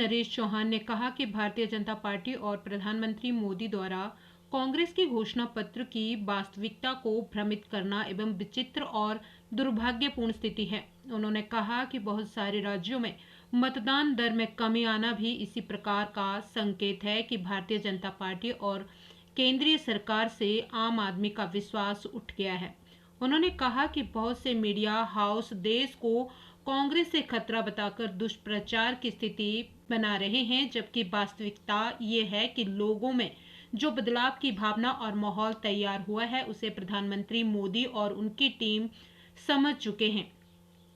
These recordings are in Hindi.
नरेश चौहान ने कहा कि भारतीय जनता पार्टी और प्रधानमंत्री मोदी द्वारा कांग्रेस के घोषणा पत्र की वास्तविकता को भ्रमित करना एवं विचित्र और दुर्भाग्यपूर्ण स्थिति है। उन्होंने कहा कि बहुत सारे राज्यों में मतदान दर में कमी आना भी इसी प्रकार का संकेत है कि भारतीय जनता पार्टी और केंद्रीय सरकार से आम आदमी का विश्वास उठ गया है। उन्होंने कहा कि बहुत से मीडिया हाउस देश को कांग्रेस से खतरा बताकर दुष्प्रचार की स्थिति बना रहे हैं, जबकि वास्तविकता ये है कि लोगों में जो बदलाव की भावना और माहौल तैयार हुआ है उसे प्रधानमंत्री मोदी और उनकी टीम समझ चुके हैं।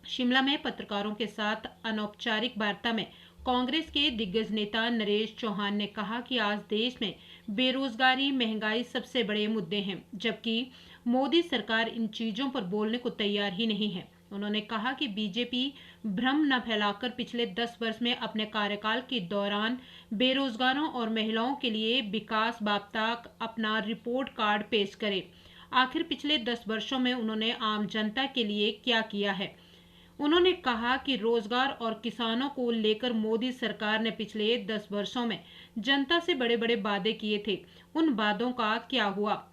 शिमला में पत्रकारों के साथ अनौपचारिक वार्ता में कांग्रेस के दिग्गज नेता नरेश चौहान ने कहा कि आज देश में बेरोजगारी, महंगाई सबसे बड़े मुद्दे हैं, जबकि मोदी सरकार इन चीजों पर बोलने को तैयार ही नहीं है। उन्होंने कहा कि बीजेपी भ्रम न फैलाकर पिछले 10 वर्ष में अपने कार्यकाल के दौरान बेरोजगारों और महिलाओं के लिए विकास बाबता अपना रिपोर्ट कार्ड पेश करे। आखिर पिछले 10 वर्षों में उन्होंने आम जनता के लिए क्या किया है। उन्होंने कहा कि रोजगार और किसानों को लेकर मोदी सरकार ने पिछले 10 वर्षों में जनता से बड़े बड़े वादे किए थे। उन वादों का क्या हुआ?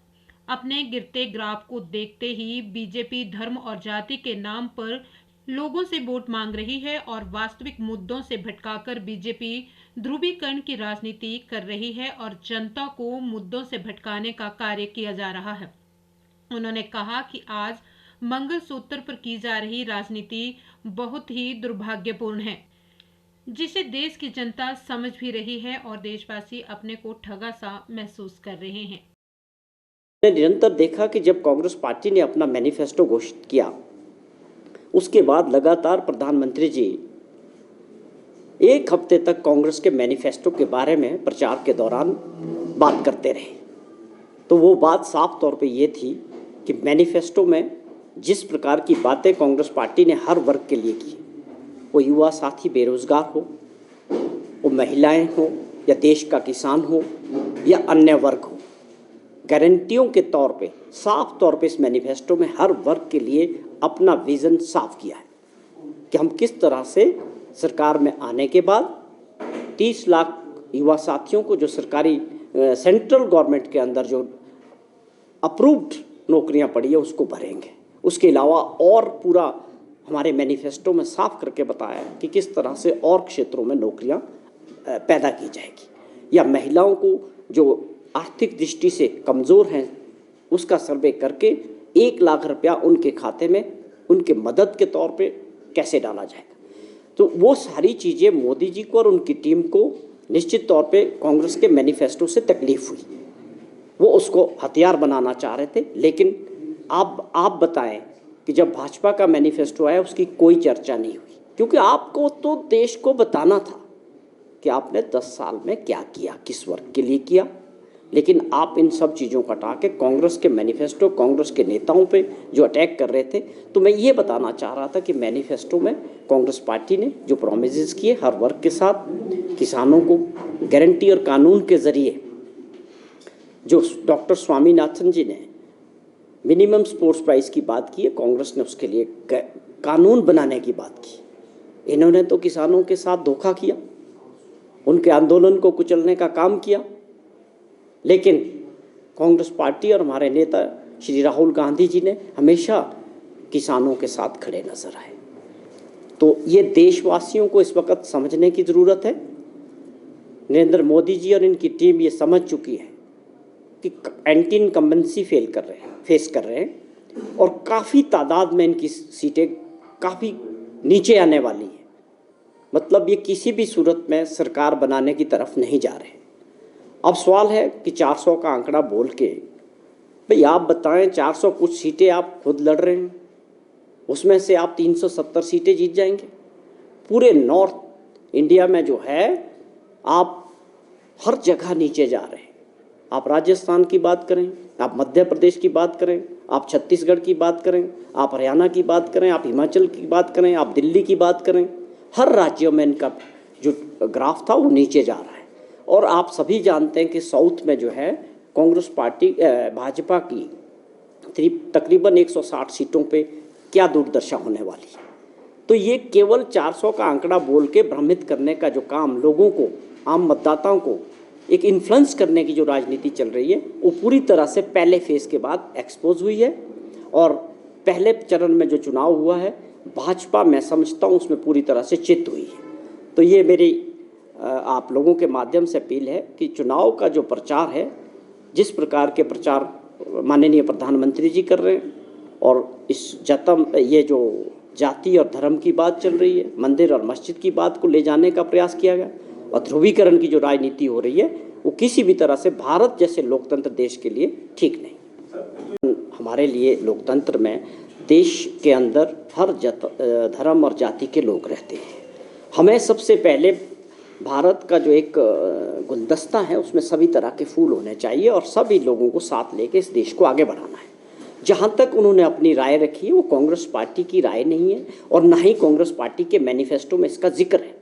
अपने गिरते ग्राफ को देखते ही बीजेपी धर्म और जाति के नाम पर लोगों से वोट मांग रही है और वास्तविक मुद्दों से भटकाकर बीजेपी ध्रुवीकरण की राजनीति कर रही है और जनता को मुद्दों से भटकाने का कार्य किया जा रहा है। उन्होंने कहा कि आज मंगलसूत्र पर की जा रही राजनीति बहुत ही दुर्भाग्यपूर्ण है, जिसे देश की जनता समझ भी रही है और देशवासी अपने को ठगा सा महसूस कर रहे हैं। निरंतर देखा कि जब कांग्रेस पार्टी ने अपना मैनिफेस्टो घोषित किया, उसके बाद लगातार प्रधानमंत्री जी एक हफ्ते तक कांग्रेस के मैनिफेस्टो के बारे में प्रचार के दौरान बात करते रहे। तो वो बात साफ तौर पे ये थी कि मैनिफेस्टो में जिस प्रकार की बातें कांग्रेस पार्टी ने हर वर्ग के लिए की, वो युवा साथी बेरोजगार हो, वो महिलाएं हो या देश का किसान हो या अन्य वर्ग हो, गारंटियों के तौर पे साफ तौर पे इस मैनिफेस्टो में हर वर्ग के लिए अपना विज़न साफ किया है कि हम किस तरह से सरकार में आने के बाद 30 लाख युवा साथियों को जो सरकारी सेंट्रल गवर्नमेंट के अंदर जो अप्रूव्ड नौकरियां पड़ी है उसको भरेंगे। उसके अलावा और पूरा हमारे मैनिफेस्टो में साफ करके बताया है कि किस तरह से और क्षेत्रों में नौकरियां पैदा की जाएगी, या महिलाओं को जो आर्थिक दृष्टि से कमज़ोर हैं उसका सर्वे करके 1 लाख रुपया उनके खाते में उनके मदद के तौर पे कैसे डाला जाएगा। तो वो सारी चीज़ें मोदी जी को और उनकी टीम को निश्चित तौर पे कांग्रेस के मैनिफेस्टो से तकलीफ हुई। वो उसको हथियार बनाना चाह रहे थे, लेकिन आप बताएं कि जब भाजपा का मैनिफेस्टो आया उसकी कोई चर्चा नहीं हुई, क्योंकि आपको तो देश को बताना था कि आपने 10 साल में क्या किया, किस वर्ग के लिए किया। लेकिन आप इन सब चीज़ों को हटा के कांग्रेस के मैनिफेस्टो, कांग्रेस के नेताओं पे जो अटैक कर रहे थे, तो मैं ये बताना चाह रहा था कि मैनिफेस्टो में कांग्रेस पार्टी ने जो प्रोमिसेस किए हर वर्ग के साथ, किसानों को गारंटी और कानून के ज़रिए, जो डॉक्टर स्वामीनाथन जी ने मिनिमम सपोर्ट प्राइस की बात की है, कांग्रेस ने उसके लिए कानून बनाने की बात की। इन्होंने तो किसानों के साथ धोखा किया, उनके आंदोलन को कुचलने का काम किया। लेकिन कांग्रेस पार्टी और हमारे नेता श्री राहुल गांधी जी ने हमेशा किसानों के साथ खड़े नजर आए। तो ये देशवासियों को इस वक्त समझने की ज़रूरत है। नरेंद्र मोदी जी और इनकी टीम ये समझ चुकी है कि एंटी इनकम्बेंसी फेस कर रहे हैं और काफ़ी तादाद में इनकी सीटें काफ़ी नीचे आने वाली है। मतलब ये किसी भी सूरत में सरकार बनाने की तरफ नहीं जा रहे। अब सवाल है कि 400 का आंकड़ा बोल के, भाई आप बताएं, 400 कुछ सीटें आप खुद लड़ रहे हैं, उसमें से आप 370 सीटें जीत जाएंगे। पूरे नॉर्थ इंडिया में जो है आप हर जगह नीचे जा रहे हैं। आप राजस्थान की बात करें, आप मध्य प्रदेश की बात करें, आप छत्तीसगढ़ की बात करें, आप हरियाणा की बात करें, आप हिमाचल की बात करें, आप दिल्ली की बात करें, हर राज्यों में इनका जो ग्राफ था वो नीचे जा रहा है। और आप सभी जानते हैं कि साउथ में जो है कांग्रेस पार्टी भाजपा की तकरीबन 160 सीटों पे क्या दुर्दशा होने वाली है। तो ये केवल 400 का आंकड़ा बोल के भ्रमित करने का जो काम, लोगों को, आम मतदाताओं को एक इन्फ्लुएंस करने की जो राजनीति चल रही है, वो पूरी तरह से पहले फेज के बाद एक्सपोज हुई है। और पहले चरण में जो चुनाव हुआ है, भाजपा, मैं समझता हूँ उसमें पूरी तरह से चित हुई है। तो ये मेरी आप लोगों के माध्यम से अपील है कि चुनाव का जो प्रचार है, जिस प्रकार के प्रचार माननीय प्रधानमंत्री जी कर रहे हैं, और ये जो जाति और धर्म की बात चल रही है, मंदिर और मस्जिद की बात को ले जाने का प्रयास किया गया, और ध्रुवीकरण की जो राजनीति हो रही है, वो किसी भी तरह से भारत जैसे लोकतंत्र देश के लिए ठीक नहीं। हमारे लिए लोकतंत्र में देश के अंदर हर धर्म और जाति के लोग रहते हैं। हमें सबसे पहले भारत का जो एक गुलदस्ता है, उसमें सभी तरह के फूल होने चाहिए और सभी लोगों को साथ लेके इस देश को आगे बढ़ाना है। जहाँ तक उन्होंने अपनी राय रखी है, वो कांग्रेस पार्टी की राय नहीं है और ना ही कांग्रेस पार्टी के मैनिफेस्टो में इसका जिक्र है।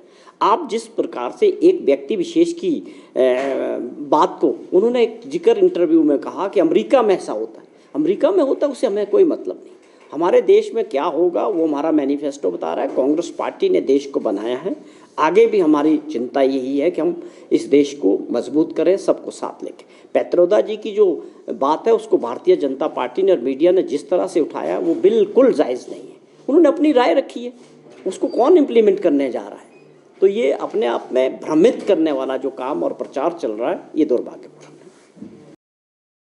आप जिस प्रकार से एक व्यक्ति विशेष की बात को उन्होंने एक जिक्र इंटरव्यू में कहा कि अमेरिका में ऐसा होता है, अमेरिका में होता है, उससे हमें कोई मतलब नहीं। हमारे देश में क्या होगा वो हमारा मैनिफेस्टो बता रहा है। कांग्रेस पार्टी ने देश को बनाया है, आगे भी हमारी चिंता यही है कि हम इस देश को मजबूत करें, सबको साथ लेके। पैत्रोदा जी की जो बात है, उसको भारतीय जनता पार्टी ने और मीडिया ने जिस तरह से उठाया, वो बिल्कुल जायज़ नहीं है। उन्होंने अपनी राय रखी है, उसको कौन इम्प्लीमेंट करने जा रहा है? तो ये अपने आप में भ्रमित करने वाला जो काम और प्रचार चल रहा है, ये दुर्भाग्यपूर्ण।